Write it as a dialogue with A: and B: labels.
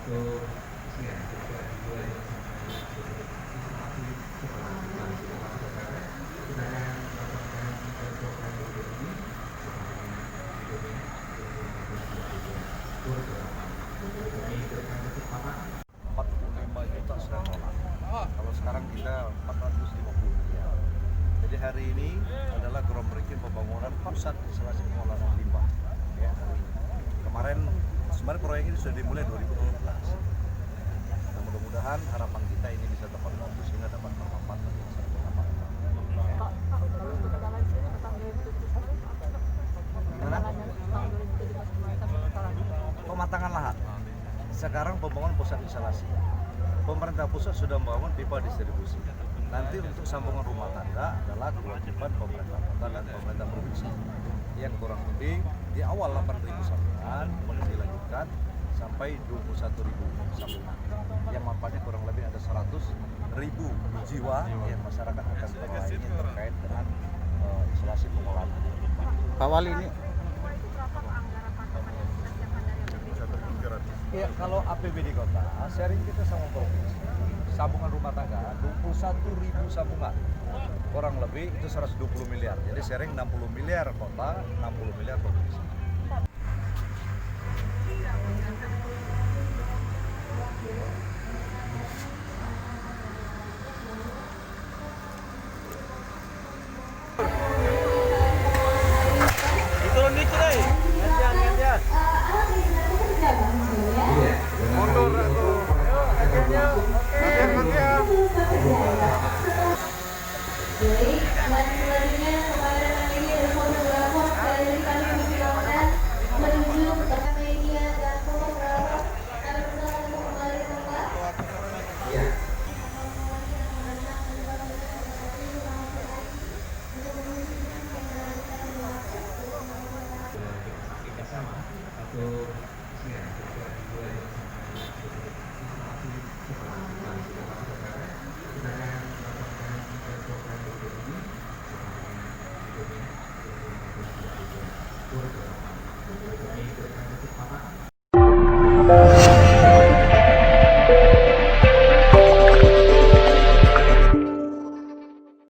A: Juta sudah nolak. Kalau sekarang kita 450 miliar. Jadi hari ini adalah groundbreaking pembangunan pusat instalasi pengolahan limbah. Ya, hari ini. Kemarin sebenarnya proyek ini sudah dimulai 2017. Dan mudah-mudahan harapan kita ini bisa tepat waktu sehingga dapat bermanfaat bagi masyarakat. Pematangan lahan. Sekarang pembangunan pusat instalasi. Pemerintah pusat sudah membangun pipa distribusi. Nanti untuk sambungan rumah tangga adalah kewajiban pemerintah kota dan pemerintah provinsi. Yang kurang lebih di awal 8.000 sambungan, kemudian dilanjutkan sampai 21.000 sambungan. Yang manfaatnya kurang lebih ada 100.000 jiwa yang masyarakat akan terlayani terkait dengan instalasi pengolahan.
B: Pak Wali ini
A: ya, kalau APBD kota, sharing kita sama provinsi, sambungan rumah tangga 21.000 sambungan, kurang lebih itu 120 miliar. Jadi sharing 60 miliar kota, 60 miliar provinsi.